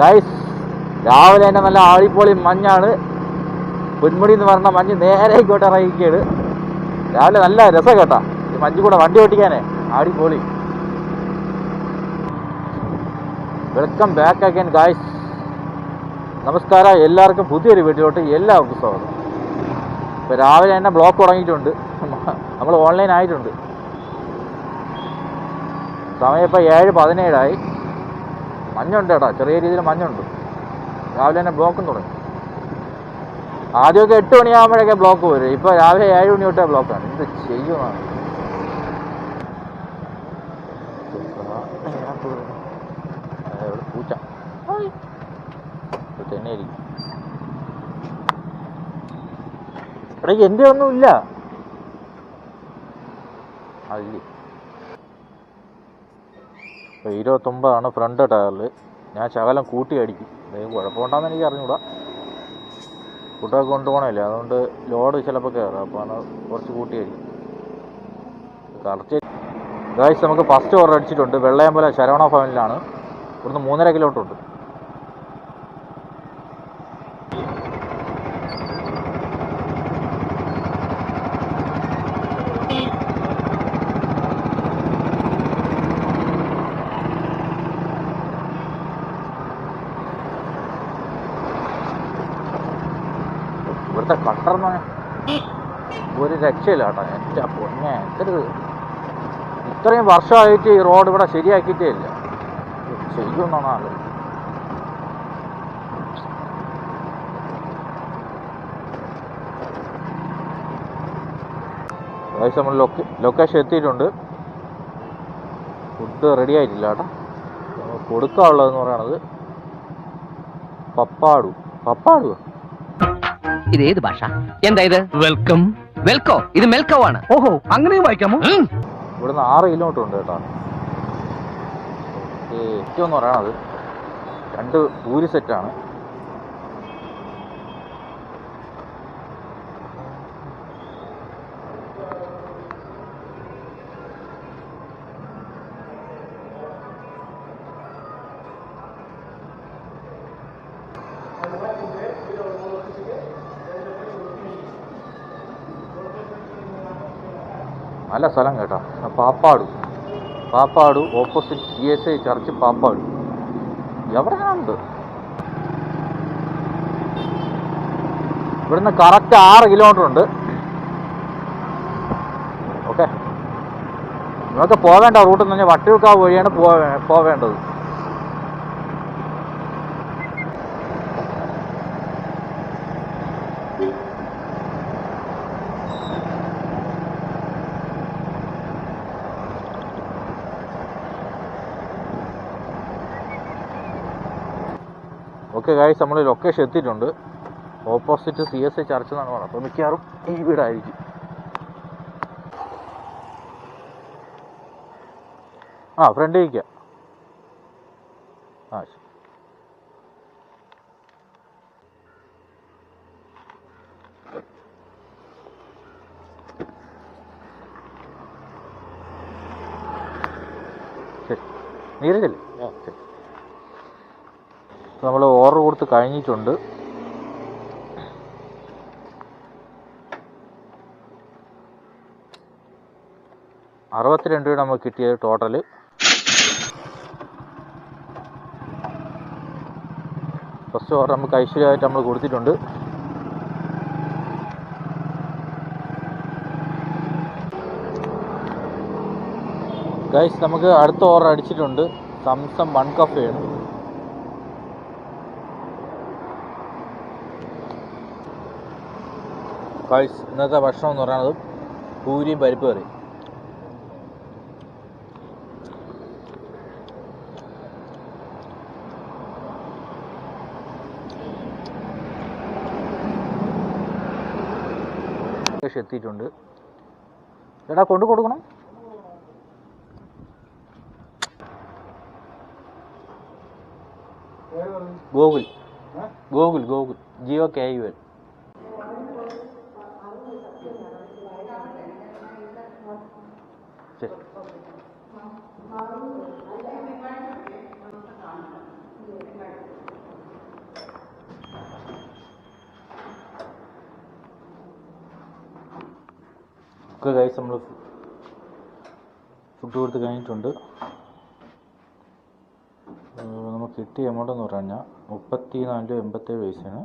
Guys രാവിലെ തന്നെ നല്ല ആഴിപ്പൊളി മഞ്ഞാണ്. പൊന്മുടി എന്ന് പറഞ്ഞ മഞ്ഞ് നേരെ ഇങ്ങോട്ട് ഇറങ്ങിക്കാണ്. രാവിലെ നല്ല രസം കേട്ടാ ഈ മഞ്ഞ് കൂടെ വണ്ടി ഓടിക്കാനേ, ആടിപ്പൊളി. Welcome back again guys. നമസ്കാരം, എല്ലാവർക്കും പുതിയൊരു വീഡിയോട്ട് എല്ലാവർക്കും സ്വാഗതം. ഇപ്പോൾ രാവിലെ തന്നെ ബ്ലോക്ക് തുടങ്ങിയിട്ടുണ്ട്, നമ്മൾ ഓൺലൈൻ ആയിട്ടുണ്ട്. സമയം ഇപ്പോൾ 7:17 മഞ്ഞുണ്ട് കേട്ടോ, ചെറിയ രീതിയിൽ മഞ്ഞുണ്ട്. രാവിലെ തന്നെ ബ്ലോക്കും തുടങ്ങി. ആദ്യമൊക്കെ 8 മണിയാകുമ്പോഴൊക്കെ ബ്ലോക്ക് വരും. ഇപ്പോൾ രാവിലെ 7 മണി തൊട്ടേ ബ്ലോക്കാണ്. എന്ത് ചെയ്യുന്നതാണ്. പൂച്ച തന്നെ ആയിരിക്കും. ഇടയ്ക്ക് എൻ്റെ ഒന്നുമില്ല അതിൽ. ഇപ്പോൾ 29 ഫ്രണ്ട് ടയറിൽ. ഞാൻ ശകലം കൂട്ടി അടിക്കും. കുഴപ്പമുണ്ടാകുന്ന എനിക്ക് അറിഞ്ഞൂടാ. ഫുഡൊക്കെ കൊണ്ടുപോകണമല്ലേ, അതുകൊണ്ട് ലോഡ് ചിലപ്പോൾ കയറും. അപ്പോൾ അത് കുറച്ച് കൂട്ടി അടിക്കും. കറക്റ്റ് ഗൈസ്, നമുക്ക് ഫസ്റ്റ് ഓർഡർ അടിച്ചിട്ടുണ്ട്. വെള്ളയമ്പലം ശരവണ ഭവനിലാണ്. ഇവിടുന്ന് 3.5 കിലോമീറ്റർ ഉണ്ട്. ഇവിടുത്തെ കട്ടർന്ന് ഒരു രക്ഷയില്ല കേട്ടോ. എൻ്റെ പൊന്നെ, ഇത്രയും വർഷമായിട്ട് ഈ റോഡ് ഇവിടെ ശരിയാക്കിയിട്ടേ ഇല്ല. ചെയ്യുമെന്നാണ് ആഗ്രഹം. ഏകദേശം നമ്മൾ ലൊക്കേഷൻ എത്തിയിട്ടുണ്ട്. ഫുഡ് റെഡി ആയിട്ടില്ല കേട്ടോ. നമ്മൾ കൊടുക്കാനുള്ളതെന്ന് പറയണത് പപ്പാടു. ഇത് ഏത് ഭാഷ? എന്താ ഇത്? വെൽക്കം. വെൽക്കോ? ഇത് മെൽക്കോ ആണ്. ഓഹോ, അങ്ങനെയും വായിക്കാമോ? ഇവിടുന്ന് 6 കിലോമീറ്റർ ഉണ്ട് കേട്ടോ. ഏറ്റവും എന്ന് പറയണത് 2 പൂരി സെറ്റാണ്. നല്ല സ്ഥലം കേട്ടോ. പാപ്പാടു ഓപ്പോസിറ്റ് CSI ചർച്ച് പാപ്പാടു. എവിടെയാണുണ്ട്? ഇവിടുന്ന് കറക്റ്റ് 6 കിലോമീറ്റർ ഉണ്ട്. ഓക്കെ, നിങ്ങൾക്ക് പോവേണ്ട റൂട്ട് എന്ന് പറഞ്ഞാൽ വട്ടിയൂർക്കാവ് വഴിയാണ് പോവേണ്ടത്. ഓക്കെ ഗൈസ്, നമ്മൾ ലൊക്കേഷൻ എത്തിയിട്ടുണ്ട്. ഓപ്പോസിറ്റ് CSI ചർച്ച് എന്നാണ് പറയുന്നത്. അപ്പോൾ മിക്കവാറും ഈ വീടായിരിക്കും. ഫ്രണ്ട് ഇരിക്കുക. ശരി. ശരി, നീരജല്ലേ? ശരി. നമ്മൾ ഓർഡർ കൊടുത്ത് കഴിഞ്ഞിട്ടുണ്ട്. ₹62 നമുക്ക് കിട്ടിയത് ടോട്ടല്. ഫസ്റ്റ് ഓർഡർ നമുക്ക് ഐശ്വര്യമായിട്ട് നമ്മൾ കൊടുത്തിട്ടുണ്ട്. ഗൈസ്, നമുക്ക് അടുത്ത ഓർഡർ അടിച്ചിട്ടുണ്ട്. സംസം 1 കഫേയാണ്. ഗൈസ്, ഇന്നത്തെ ഭക്ഷണം എന്ന് പറയുന്നത് പൂരിയും പരിപ്പ് കറി. എത്തിയിട്ടുണ്ട്. ചേട്ടാ കൊണ്ടു കൊടുക്കണം. Google GOKUL. ശരി. ഒക്കെ ഗൈസ് നമ്മൾ ഫുഡ് കൊടുത്ത് കഴിഞ്ഞിട്ടുണ്ട്. നമുക്ക് കിട്ടിയ എമൗണ്ട് എന്ന് പറഞ്ഞാൽ 34.87 പൈസയാണ്.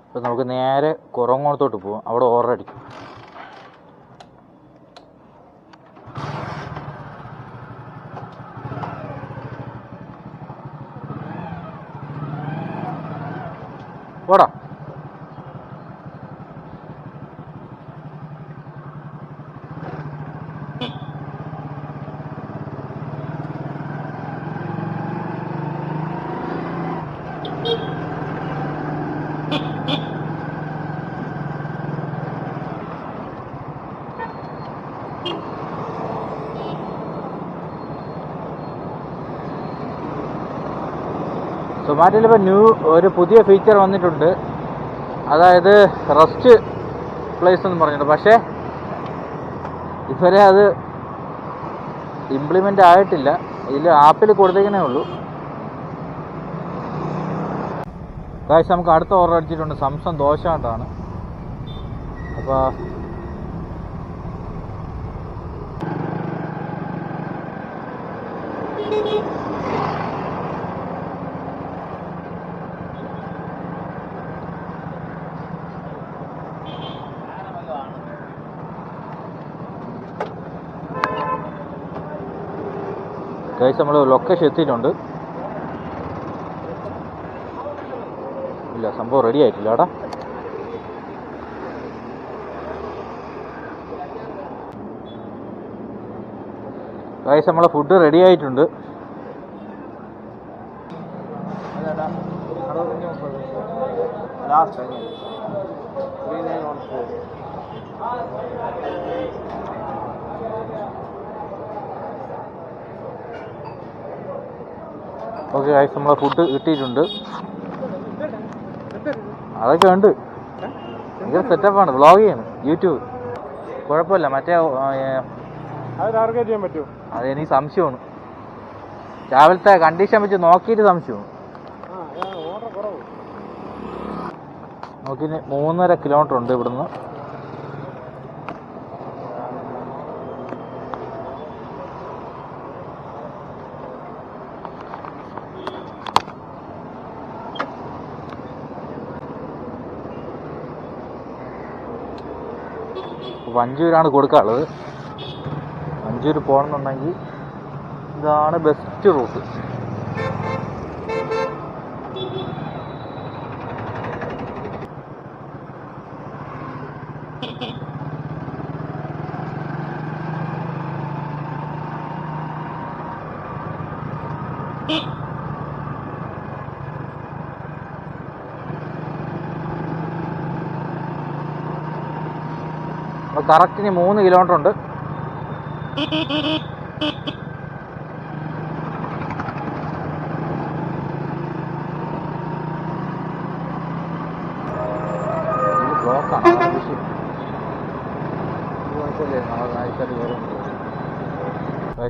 അപ്പോൾ നമുക്ക് നേരെ കുറങ്ങോളത്തോട്ട് പോകാം. അവിടെ ഓർഡർ അടിക്കും. പോടാ. സൊമാറ്റോയിൽ ഇപ്പോൾ ഒരു പുതിയ ഫീച്ചർ വന്നിട്ടുണ്ട്. അതായത് റെസ്റ്റ് പ്ലേസ് എന്ന് പറഞ്ഞിട്ടുണ്ട്. പക്ഷേ ഇതുവരെ അത് ഇംപ്ലിമെൻ്റ് ആയിട്ടില്ല. ഇതിൽ ആപ്പിൽ കൊടുത്തേക്കണേ ഉള്ളൂ. ഗൈസ് നമുക്ക് അടുത്ത ഓർഡർ അടിച്ചിട്ടുണ്ട്. സംസം ദോശ കൊണ്ടാണ്. അപ്പോൾ ഗൈസ് നമ്മൾ ലൊക്കേഷൻ എത്തിയിട്ടുണ്ട്. ഇല്ല, സംഭവം റെഡി ആയിട്ടില്ല ഏട്ടാ. ഗൈസ് നമ്മളെ ഫുഡ് റെഡി ആയിട്ടുണ്ട്. ഓക്കെ ഗൈസ് നമ്മളെ ഫുഡ് കിട്ടിയിട്ടുണ്ട്. അതൊക്കെ ഉണ്ട്. ഭയങ്കര സെറ്റപ്പാണ്. വ്ളോഗ് ചെയ്യാണ് യൂട്യൂബ്. കുഴപ്പമില്ല. മറ്റേ അതെനിക്ക് സംശയമാണ്. രാവിലത്തെ കണ്ടീഷൻ വെച്ച് നോക്കിയിട്ട് സംശയമാണ്. നോക്കി 3.5 കിലോമീറ്റർ ഉണ്ട് ഇവിടുന്ന്. വഞ്ചൂരാണ് കൊടുക്കാനുള്ളത്. വഞ്ചൂർ പോകണമെന്നുണ്ടെങ്കിൽ ഇതാണ് ബെസ്റ്റ് റൂട്ട്. കറക്റ്റിന് 3 കിലോമീറ്റർ ഉണ്ട്.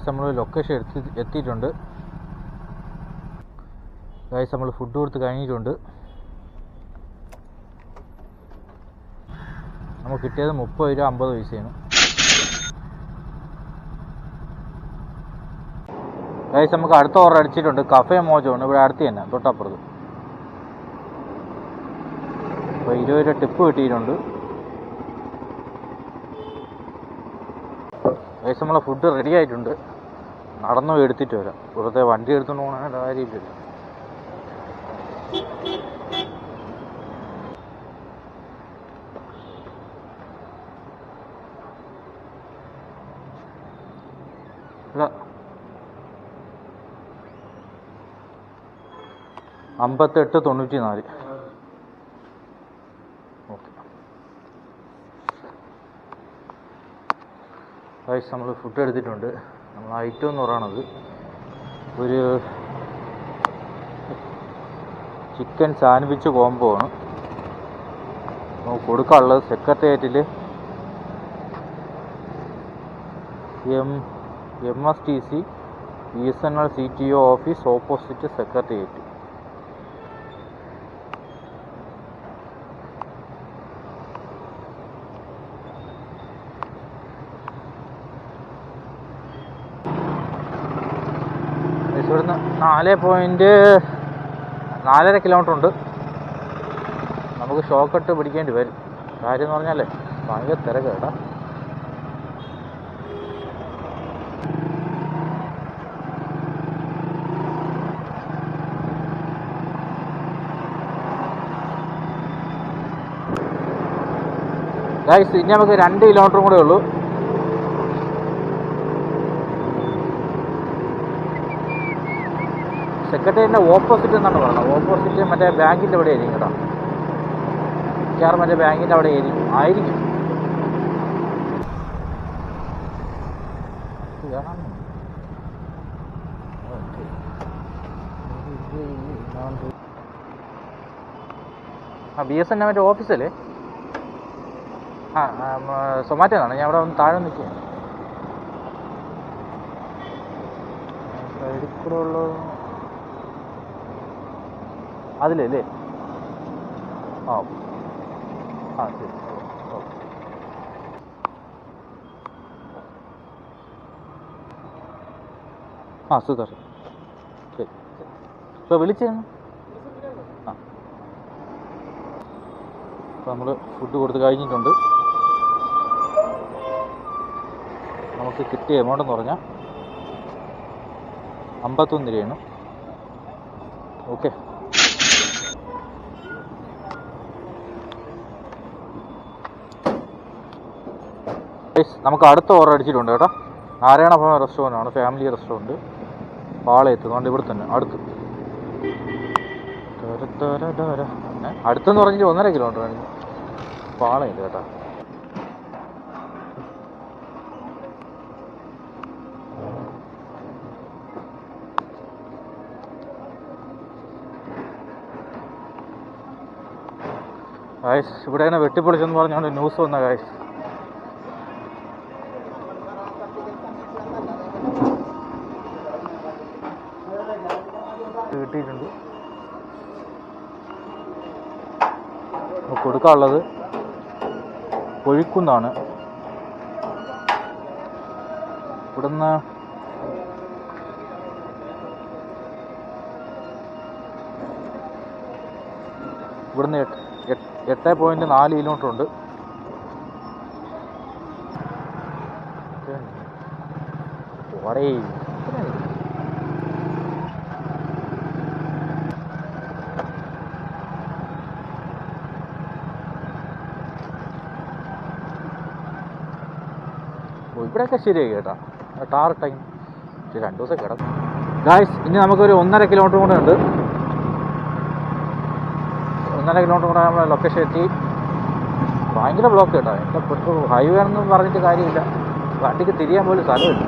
നമ്മൾ ലൊക്കേഷൻ എത്തിയിട്ടുണ്ട്. ഗൈസ് നമ്മൾ ഫുഡ് കൊടുത്ത് കഴിഞ്ഞിട്ടുണ്ട്. നമുക്ക് കിട്ടിയത് 30 രൂപ 50 പൈസയാണ്. ഗൈസ് നമുക്ക് അടുത്ത ഓർഡർ അടിച്ചിട്ടുണ്ട്. കഫേ മോജോണ് ഇവിടെ അടുത്ത് തന്നെ, തൊട്ടപ്പുറത്ത്. അപ്പോൾ 20 രൂപ ടിപ്പ് കിട്ടിയിട്ടുണ്ട്. ഗൈസ് നമ്മളെ ഫുഡ് റെഡി ആയിട്ടുണ്ട്. നടന്നു എടുത്തിട്ട് വരാം. വെറുതെ വണ്ടി എടുത്തുകൊണ്ട് പോകണ കാര്യമില്ലല്ലോ. അല്ല 5894 ഗൈസ് നമ്മൾ ഫുഡ് എടുത്തിട്ടുണ്ട്. നമ്മൾ ഐറ്റം എന്ന് പറയണത് ഒരു ചിക്കൻ സാൻഡ്വിച്ച് കോംബോ ആണ്. നമുക്ക് കൊടുക്കാനുള്ളത് സെക്രട്ടേറിയറ്റിൽ MSTC BSNL CTO office opposite secretariat. ഇവിടുന്ന് 4.4 കിലോമീറ്റർ ഉണ്ട്. നമുക്ക് ഷോർട്ട് കട്ട് പിടിക്കേണ്ടി വരും. കാര്യം എന്ന് പറഞ്ഞാലേ ഭയങ്കര തിരക്ക് കേട്ടോ. ഗൈസ് ഇനി നമുക്ക് 2 കിലോമീറ്ററും കൂടെ ഉള്ളൂ. സെക്രട്ടേറിയറ്റിൻ്റെ ഓപ്പോസിറ്റ് എന്നാണ് പറയുന്നത്. ഓപ്പോസിറ്റ് മറ്റേ ബാങ്കിൻ്റെ അവിടെ ആയിരിക്കും കേട്ടോ. മിക്കവാറും മറ്റേ ബാങ്കിൻ്റെ അവിടെ ആയിരിക്കും. BSNL മറ്റേ ഓഫീസല്ലേ? സൊമാറ്റോ എന്നാണ്. ഞാൻ അവിടെ ഒന്ന് താഴെ നിൽക്കുക. സൈഡിൽ കൂടെ ഉള്ള അതിലല്ലേ? ശരി. സുഖം. ശരി. ഇപ്പോൾ വിളിച്ചേന്ന്. അപ്പോൾ നമ്മൾ ഫുഡ് കൊടുത്ത് കഴിഞ്ഞിട്ടുണ്ട്. നമുക്ക് കിട്ടിയ എമൗണ്ട് എന്ന് പറഞ്ഞാൽ 51 രൂപയാണ്. ഓക്കെ. നമുക്ക് അടുത്ത ഓർഡർ അടിച്ചിട്ടുണ്ട് കേട്ടോ. നാരായണ ഭവൻ റെസ്റ്റോറൻ്റ് ആണ്, ഫാമിലി റെസ്റ്റോറൻറ്റ്, പാളയത്ത്. അതുകൊണ്ട് ഇവിടെ തന്നെ അടുത്ത്. അടുത്തെന്ന് പറഞ്ഞിട്ട് 1.5 കിലോമീറ്റർ ആണ് പാളയത്ത് കേട്ടോ. ഗായ്സ് ഇവിടെ തന്നെ വെട്ടിപ്പൊളിച്ചെന്ന് പറഞ്ഞുകൊണ്ട് ന്യൂസ് വന്ന ഗായ്സ്. കിട്ടിയിട്ടുണ്ട്. കൊടുക്കാനുള്ളത് കൊഴിക്കുന്നാണ്. ഇവിടുന്ന് ഇവിടുന്ന് 8.4 കിലോമീറ്റർ ഉണ്ട്. ഓടേ ഇവിടെയൊക്കെ ശരിയായി കേട്ടോ. ടാർ ടൈം 2 ദിവസം കിടക്കും. ഗായ്സ് ഇനി നമുക്കൊരു 1.5 കിലോമീറ്റർ കൂടെ ഉണ്ട്. 1.5 കിലോമീറ്റർ കൂടെ നമ്മൾ ലൊക്കേഷൻ എത്തി. ഭയങ്കര ബ്ലോക്ക് കേട്ടോ. എൻ്റെ പെട്രോൾ ഹൈവേ ആണെന്ന് പറഞ്ഞിട്ട് കാര്യമില്ല. വണ്ടിക്ക് തിരിയാൻ പോലും സ്ഥലമില്ല.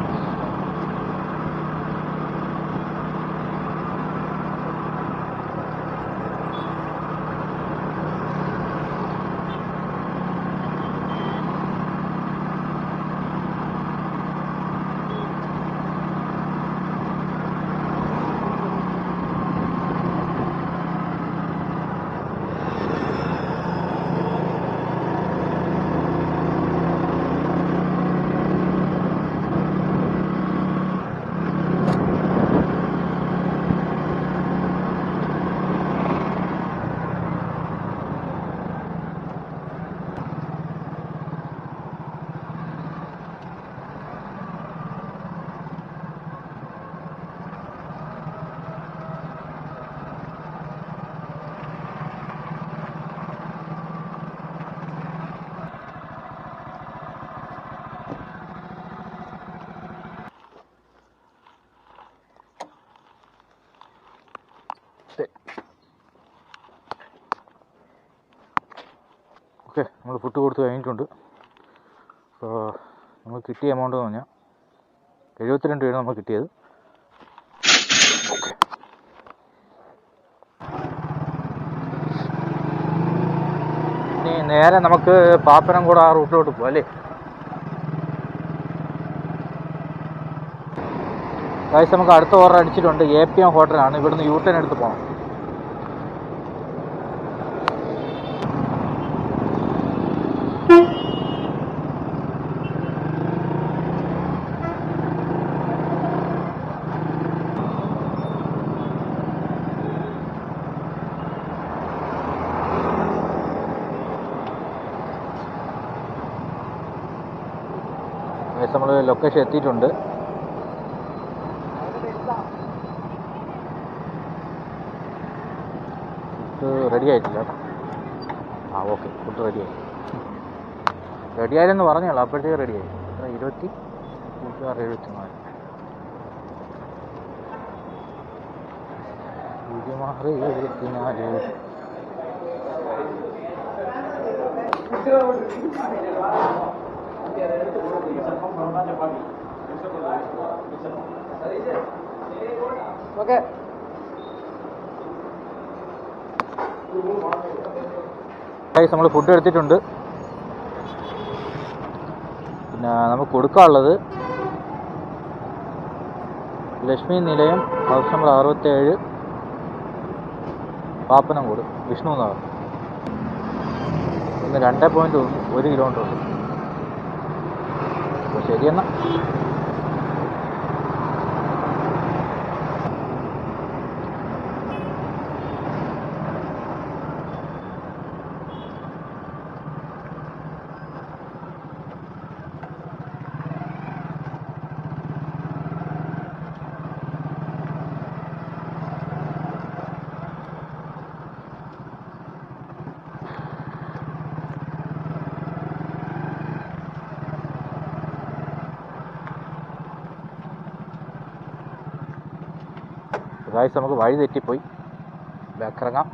ഓക്കെ നമ്മൾ ഫുഡ് കൊടുത്ത് കഴിഞ്ഞിട്ടുണ്ട്. അപ്പോൾ നമുക്ക് കിട്ടിയ എമൗണ്ട് എന്ന് പറഞ്ഞാൽ 72 രൂപയാണ് നമുക്ക് കിട്ടിയത്. ഇനി നേരെ നമുക്ക് പാപ്പനംകോട് ആ റൂട്ടിലോട്ട് പോകാം അല്ലേ. ഗൈസ് നമുക്ക് അടുത്ത ഓർഡർ അടിച്ചിട്ടുണ്ട്. APM ഹോട്ടലാണ്. ഇവിടുന്ന് U-turn എടുത്ത് പോകണം. ഗൈസ് നമ്മൾ ലൊക്കേഷൻ എത്തിയിട്ടുണ്ട്. റെഡി ആയിട്ടില്ല കേട്ടോ. ഓക്കെ, ഫുഡ് റെഡിയായി. റെഡിയായില്ലെന്ന് പറഞ്ഞോളൂ, അപ്പോഴത്തേക്ക് റെഡിയായി. 26, 74 74. ഓക്കെ, നമ്മൾ ഫുഡ് എടുത്തിട്ടുണ്ട്. പിന്നെ നമുക്ക് കൊടുക്കാനുള്ളത് ലക്ഷ്മി നിലയം ഹൗസ് നമ്പർ 67, പാപ്പനംകോട്, വിഷ്ണു നഗർ. ഇന്ന് 2.1 കിലോമീറ്റർ ഉണ്ട്. അപ്പോൾ ശരിയെന്നാ. ഗായ്സ് നമുക്ക് വഴി തെറ്റിപ്പോയി. ബാക്കിറങ്ങാം.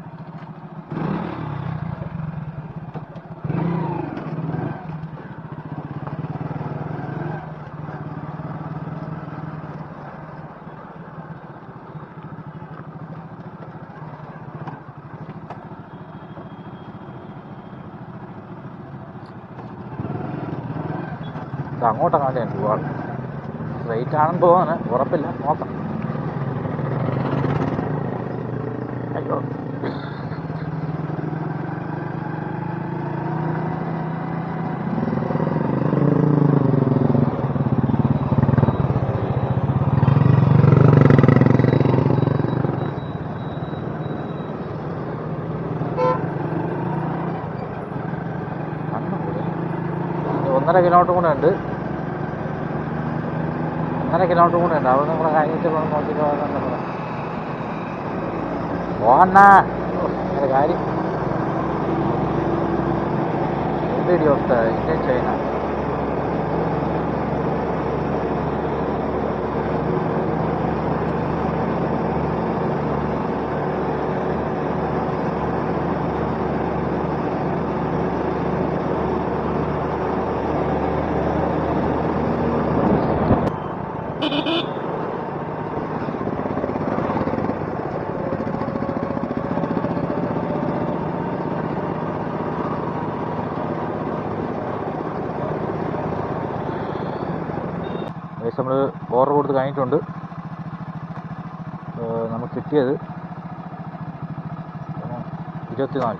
അങ്ങോട്ടങ്ങാണ്ട് ഞാൻ പോവാണ്. സ്ട്രൈറ്റ് ആണെന്ന് തോന്നുന്നു, ഉറപ്പില്ല, നോക്കാം. അയ്യോ, ഒന്നര കിലോമീറ്റർ കൂടെ ഉണ്ട്. 1.5 കിലോമീറ്റർ കൂടെ ഉണ്ട്. അവിടെ നമ്മളെ കഴിഞ്ഞിട്ട് നോക്കി പോകണ്ണ കാര്യം. എന്തടി അവസ്ഥ ഇന്ത്യൻ ചൈന. നമ്മൾ ഓർഡർ കൊടുത്ത് കഴിഞ്ഞിട്ടുണ്ട്. നമുക്ക് കിട്ടിയത് 24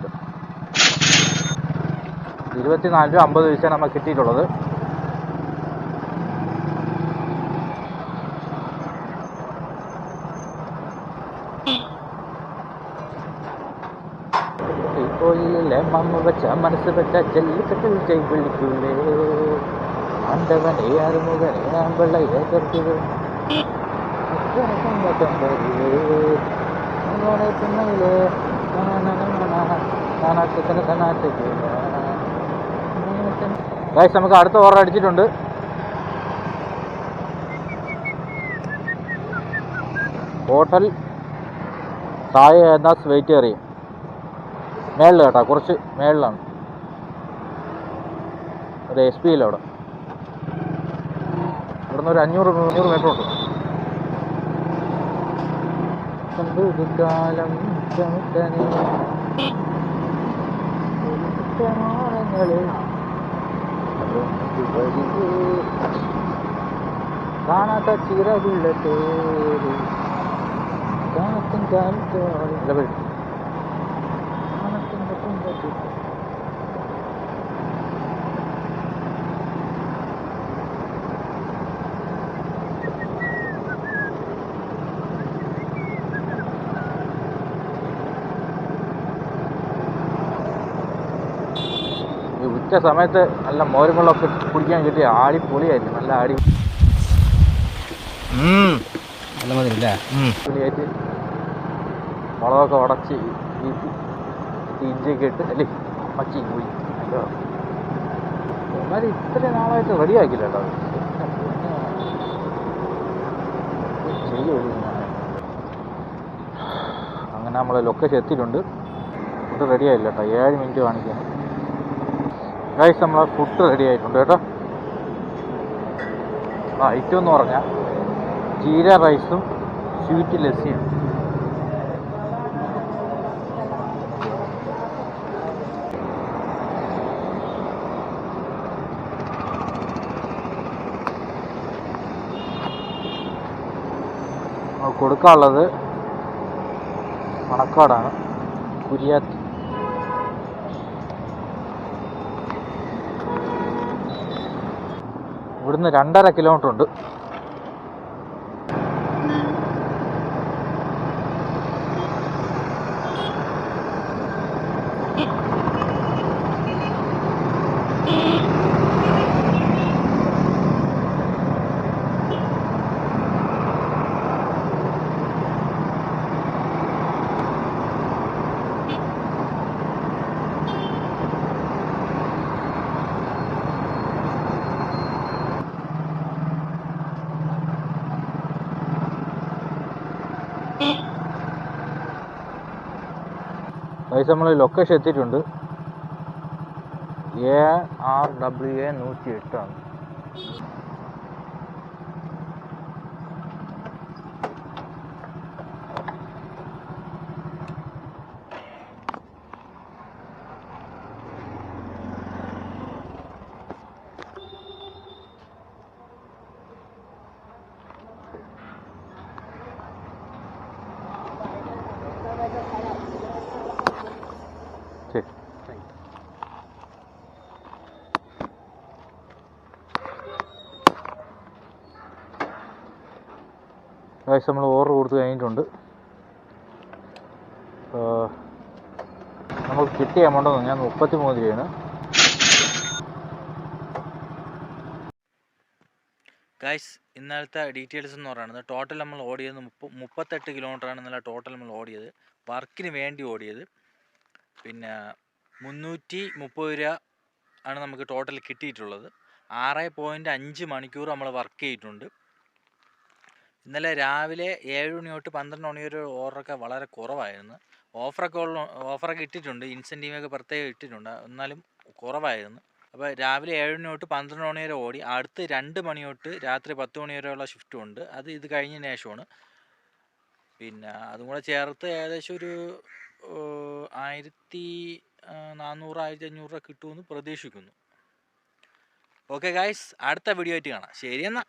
രൂപ 50 പൈസ നമുക്ക് കിട്ടിയിട്ടുള്ളത്. കോയിലെ മമ്മ വെച്ച മനസ്സ് വെച്ച ജല്ലിക്കെട്ടിൽ ജയ് വിളിക്കൂലേ ആണ്ടവനെ അറുമുഖനെ ആമ്പിള്ളയെ കരുത് ഗൈസ് നമുക്ക് അടുത്ത ഓർഡർ അടിച്ചിട്ടുണ്ട്. ഹോട്ടൽ സായ എന്നാസ് വെയിറ്റേറിയം മേളിൽ കേട്ടോ, കുറച്ച് മേളിലാണ്. അത് SP അവിടെ. ഇവിടുന്ന് ഒരു 500 മീറ്റർ ഉണ്ട്. കാലം കാണാത്ത ചിറകുള്ള തേര് കാത്തും കാലത്തോളം ഉച്ച സമയത്ത് നല്ല മോരും വെള്ളമൊക്കെ കുടിക്കാൻ കിട്ടിയ ആടി പൊളിയായിരിക്കും. നല്ല ആടി നല്ല മതി പൊളിയായിട്ട് മുളകൊക്കെ ഉടച്ച് വീട്ടി ഇഞ്ചിയൊക്കെ ഇട്ട് അല്ലേ മച്ചി പോയി. എന്നാലും ഇത്രയും നാളായിട്ട് റെഡി ആക്കില്ല കേട്ടോ. അങ്ങനെ നമ്മൾ ലൊക്കേഷൻ എത്തിയിട്ടുണ്ട്. ഫുഡ് റെഡി ആയില്ല കേട്ടോ. 7 മിനിറ്റ് കാണിക്കണം. ഗൈസ് നമ്മളെ ഫുഡ് റെഡി ആയിട്ടുണ്ട് കേട്ടോ. ഐറ്റം എന്ന് പറഞ്ഞാൽ ജീര റൈസും സ്വീറ്റ് ലസ്സിയും. കൊടുക്കാനുള്ളത് മണക്കാടാണ്, കുരിയാത്തി. ഇവിടുന്ന് 2.5 കിലോമീറ്റർ ഉണ്ട്. ഗൈസ് നമ്മൾ ലൊക്കേഷൻ എത്തിയിട്ടുണ്ട്. ARWA 108 ആണ്. ശരി. ഗൈസ് നമ്മൾ ഓർഡർ കൊടുത്ത് കഴിഞ്ഞിട്ടുണ്ട്. നമുക്ക് കിട്ടിയ എമൗണ്ട് ഞാൻ 33 രൂപയാണ്. ഗൈസ് ഇന്നലത്തെ ഡീറ്റെയിൽസ് എന്ന് പറയുന്നത് ടോട്ടൽ നമ്മൾ ഓടിയത് 38 കിലോമീറ്ററാണ് ഇന്നലെ ടോട്ടൽ നമ്മൾ ഓടിയത്. വർക്കിന് വേണ്ടി ഓടിയത്. പിന്നെ 330 രൂപ ആണ് നമുക്ക് ടോട്ടൽ കിട്ടിയിട്ടുള്ളത്. 6.5 മണിക്കൂർ നമ്മൾ വർക്ക് ചെയ്തിട്ടുണ്ട്. ഇന്നലെ രാവിലെ 7 മണി തൊട്ട് 12 മണി വരെ ഓർഡറൊക്കെ വളരെ കുറവായിരുന്നു. ഓഫറൊക്കെ ഇട്ടിട്ടുണ്ട്, ഇൻസെൻറ്റീവൊക്കെ പ്രത്യേകം ഇട്ടിട്ടുണ്ട്, എന്നാലും കുറവായിരുന്നു. അപ്പോൾ രാവിലെ 7 മണി തൊട്ട് 12 മണി വരെ ഓടി. അടുത്ത് 2 മണി തൊട്ട് രാത്രി 10 മണി വരെയുള്ള ഷിഫ്റ്റും ഉണ്ട്. അത് ഇത് കഴിഞ്ഞതിന് ശേഷമാണ്. പിന്നെ അതും കൂടെ ചേർത്ത് ഏകദേശം ഒരു 1400 1500 രൂപ കിട്ടുമെന്ന് പ്രതീക്ഷിക്കുന്നു. ഓക്കെ ഗായ്സ്, അടുത്ത വീഡിയോ ആയിട്ട് കാണാം. ശരി എന്നാൽ.